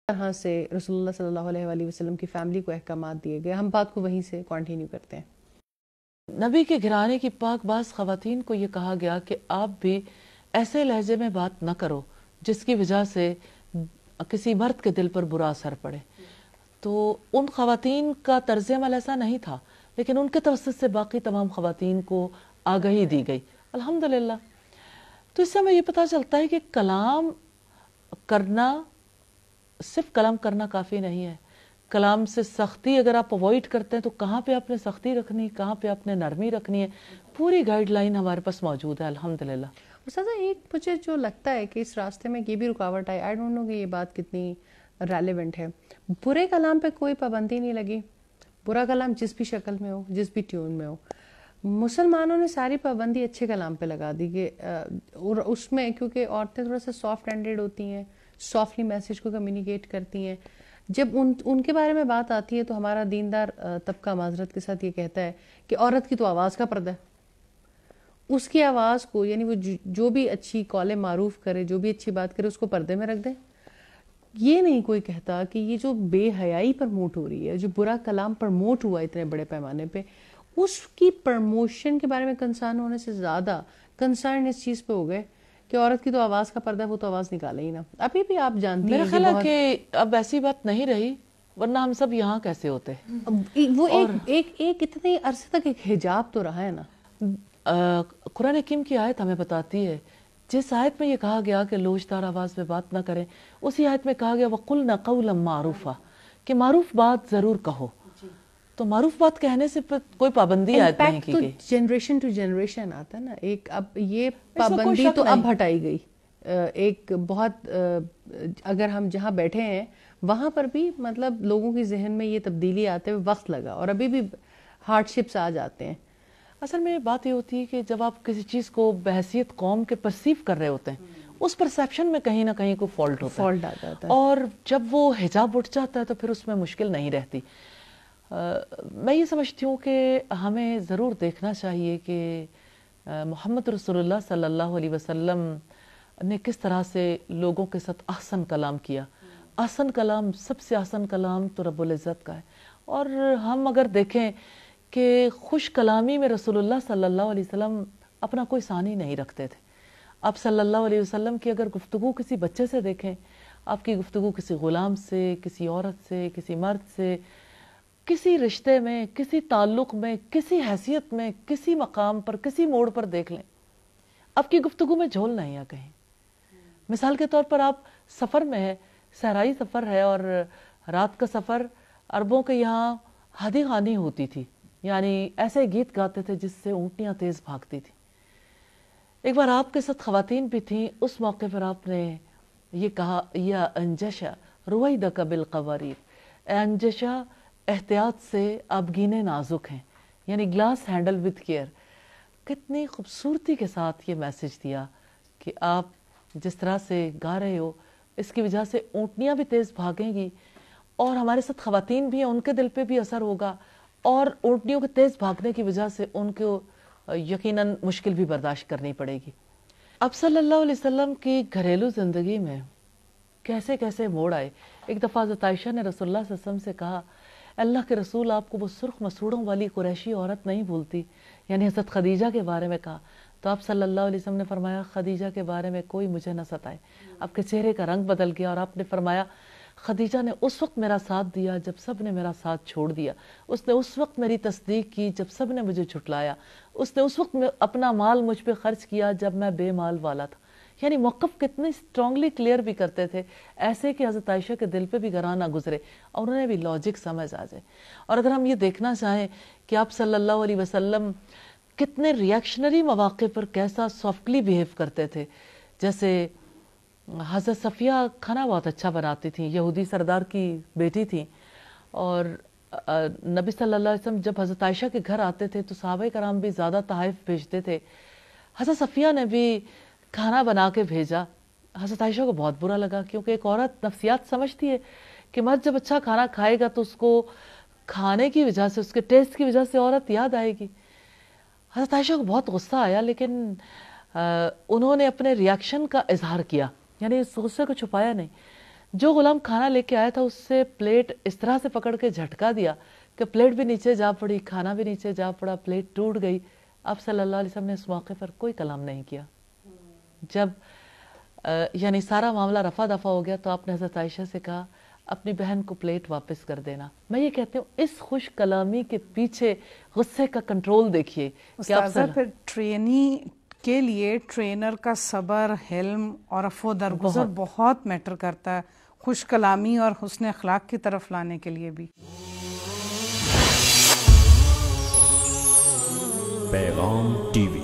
طرح سے رسول اللہ صلی اللہ علیہ وآلہ وسلم کی فیملی کو احکامات دیے گئے، ہم بات کو وہیں سے کنٹینیو کرتے ہیں۔ نبی کے گھرانے کی پاک باز خواتین کو یہ کہا گیا کہ آپ بھی ایسے لہجے میں بات نہ کرو جس کی وجہ سے کسی مرد کے دل پر برا اثر پڑے۔ تو ان خواتین کا طرز عمل ایسا نہیں تھا، لیکن ان کے توسط سے باقی تمام خواتین کو آگہی دی گئی، الحمدللہ۔ تو اس سے ہمیں یہ پتہ چلتا ہے کہ کلام کرنا، صرف کلام کرنا کافی نہیں ہے۔ کلام سے سختی اگر آپ اوائڈ کرتے ہیں تو کہاں پہ آپ نے سختی رکھنی، کہاں پہ آپ نے نرمی رکھنی ہے، پوری گائیڈ لائن ہمارے پاس موجود ہے، الحمدللہ۔ استاذہ ایک مجھے جو لگتا ہے کہ اس راستے میں یہ بھی رکاوٹ آئی، آئی ڈونٹ نو کہ یہ بات کتنی ریلیونٹ ہے، برے کلام پہ کوئی پابندی نہیں لگی، برا کلام جس بھی شکل میں ہو، جس بھی ٹیون میں ہو۔ مسلمانوں نے ساری پابندی اچھے کلام پہ لگا دی کہ اور اس میں کیونکہ عورتیں تھوڑا سا سافٹ ہینڈیڈ ہوتی ہیں، سافٹلی میسیج کو کمیونیکیٹ کرتی ہیں، جب ان کے بارے میں بات آتی ہے تو ہمارا دیندار طبقہ معذرت کے ساتھ یہ کہتا ہے کہ عورت کی تو آواز کا پردہ ہے، اس کی آواز کو یعنی وہ جو بھی اچھی قول معروف کرے، جو بھی اچھی بات کرے، اس کو پردے میں رکھ دیں۔ یہ نہیں کوئی کہتا کہ یہ جو بے حیائی پرموٹ ہو رہی ہے، جو برا کلام پرموٹ ہوا اتنے بڑے پیمانے پہ، اس کی پرموشن کے بارے میں کنسرن ہونے سے زیادہ کنسرن اس چیز پہ ہو گئے کہ عورت کی تو آواز کا پردہ ہے، وہ تو آواز نکالے ہی نا۔ ابھی بھی آپ جانتی ہیں میرا خیال ہے کہ اب ایسی بات نہیں رہی، ورنہ ہم سب یہاں کیسے ہوتے۔ وہ ایک اتنے عرصے تک ایک حجاب تو رہا ہے نا۔ قرآن حکیم کی آیت ہمیں بتاتی ہے، جس آیت میں یہ کہا گیا کہ لوچدار آواز میں بات نہ کریں، اسی آیت میں کہا گیا وَقُلْنَا قَوْلًا مَعْرُوفًا، کہ معروف بات ضرور کہو۔ تو معروف بات کہنے سے کوئی پابندی آیت نہیں کی گئی۔ جنریشن ٹو جنریشن آتا ہے نا، ایک اب یہ پابندی تو اب ہٹائی گئی، ایک بہت اگر ہم جہاں بیٹھے ہیں وہاں پر بھی مطلب لوگوں کی ذہن میں یہ تبدیلی آتے ہوئے وقت لگا، اور ابھی بھی ہارڈ شپس آ جاتے ہیں۔ اصل میں بات یہ ہوتی ہے کہ جب آپ کسی چیز کو بحیثیت قوم کے پرسیو کر رہے ہوتے ہیں، اس پرسیپشن میں کہیں نہ کہیں کوئی فالٹ ہوتا ہے، فالٹ آ جاتا ہے، اور جب وہ حجاب اٹھ جاتا ہے تو پھر اس میں مشکل نہیں رہتی۔ میں یہ سمجھتی ہوں کہ ہمیں ضرور دیکھنا چاہیے کہ محمد رسول اللہ صلی اللہ علیہ وسلم نے کس طرح سے لوگوں کے ساتھ احسن کلام کیا۔ احسن کلام، سب سے احسن کلام تو رب العزت کا ہے، اور ہم اگر دیکھیں کہ خوش کلامی میں رسول اللہ صلی اللہ علیہ وسلم اپنا کوئی ثانی نہیں رکھتے تھے۔ آپ صلی اللہ علیہ وسلم کی اگر گفتگو کسی بچے سے دیکھیں، آپ کی گفتگو کسی غلام سے، کسی عورت سے، کسی مرد سے، کسی رشتے میں، کسی تعلق میں، کسی حیثیت میں، کسی مقام پر، کسی موڑ پر دیکھ لیں، آپ کی گفتگو میں جھول نہیں ہے کہیں۔ مثال کے طور پر آپ سفر میں ہے، صحرائی سفر ہے، اور رات کا سفر، عربوں کے یہاں ہادی غانی ہوتی تھی، یعنی ایسے گیت گاتے تھے جس سے اونٹیاں تیز بھاگتی تھی۔ ایک بار آپ کے ساتھ خواتین بھی تھیں، اس موقع پر آپ نے یہ کہا یا انجشا رویدک بالقواریر، اے انجشا احتیاط سے، آپ گینے نازک ہیں، یعنی گلاس ہینڈل وتھ کیئر۔ کتنی خوبصورتی کے ساتھ یہ میسج دیا کہ آپ جس طرح سے گا رہے ہو، اس کی وجہ سے اونٹنیاں بھی تیز بھاگیں گی، اور ہمارے ساتھ خواتین بھی ہیں، ان کے دل پہ بھی اثر ہوگا، اور اونٹنیوں کے تیز بھاگنے کی وجہ سے ان کو یقیناً مشکل بھی برداشت کرنی پڑے گی۔ اب صلی اللہ علیہ وسلم کی گھریلو زندگی میں کیسے کیسے موڑ آئے۔ ایک دفعہ حضرت عائشہ نے رسول اللہ صلی اللہ علیہ وسلم سے کہا، اللہ کے رسول، آپ کو وہ سرخ مسوڑوں والی قریشی عورت نہیں بھولتی، یعنی حضرت خدیجہ کے بارے میں کہا۔ تو آپ صلی اللہ علیہ وسلم نے فرمایا، خدیجہ کے بارے میں کوئی مجھے نہ ستائے۔ آپ کے چہرے کا رنگ بدل گیا، اور آپ نے فرمایا، خدیجہ نے اس وقت میرا ساتھ دیا جب سب نے میرا ساتھ چھوڑ دیا، اس نے اس وقت میری تصدیق کی جب سب نے مجھے جھٹلایا، اس نے اس وقت اپنا مال مجھ پہ خرچ کیا جب میں بے مال والا تھا۔ یعنی موقف کتنے اسٹرانگلی کلیئر بھی کرتے تھے، ایسے کہ حضرت عائشہ کے دل پہ بھی گراں نہ گزرے اور انہیں بھی لاجک سمجھ آ جائے۔ اور اگر ہم یہ دیکھنا چاہیں کہ آپ صلی اللہ علیہ وسلم کتنے ریاکشنری مواقع پر کیسا سافٹلی بیہیو کرتے تھے، جیسے حضرت صفیہ کھانا بہت اچھا بناتی تھیں، یہودی سردار کی بیٹی تھیں، اور نبی صلی اللہ علیہ وسلم جب حضرت عائشہ کے گھر آتے تھے تو صحابہ کرام بھی زیادہ تحائف بھیجتے تھے۔ حضرت صفیہ نے بھی کھانا بنا کے بھیجا، حضرت عائشہ کو بہت برا لگا، کیونکہ ایک عورت نفسیات سمجھتی ہے کہ مرد جب اچھا کھانا کھائے گا تو اس کو کھانے کی وجہ سے، اس کے ٹیسٹ کی وجہ سے عورت یاد آئے گی۔ حضرت عائشہ کو بہت غصہ آیا، لیکن انہوں نے اپنے ریاکشن کا اظہار کیا، یعنی اس غصے کو چھپایا نہیں۔ جو غلام کھانا لے کے آیا تھا اس سے پلیٹ اس طرح سے پکڑ کے جھٹکا دیا کہ پلیٹ بھی نیچے جا پڑی, کھانا بھی نیچے جا پڑا, پلیٹ ٹوٹ گئی. آپ صلی اللہ علیہ وسلم نے اس موقع پر کوئی کلام نہیں کیا. جب یعنی سارا معاملہ رفع دفع ہو گیا تو آپ نے حضرت عائشہ سے کہا اپنی بہن کو پلیٹ واپس کر دینا. میں یہ کہتی ہوں اس خوش کلامی کے پیچھے غصے کا کنٹرول دیکھیے. استاذہ پھر ٹرینی کے لیے ٹرینر کا صبر, حلم اور عفو درگزر بہت میٹر کرتا ہے خوش کلامی اور حسن اخلاق کی طرف لانے کے لیے بھی. پیغام ٹی وی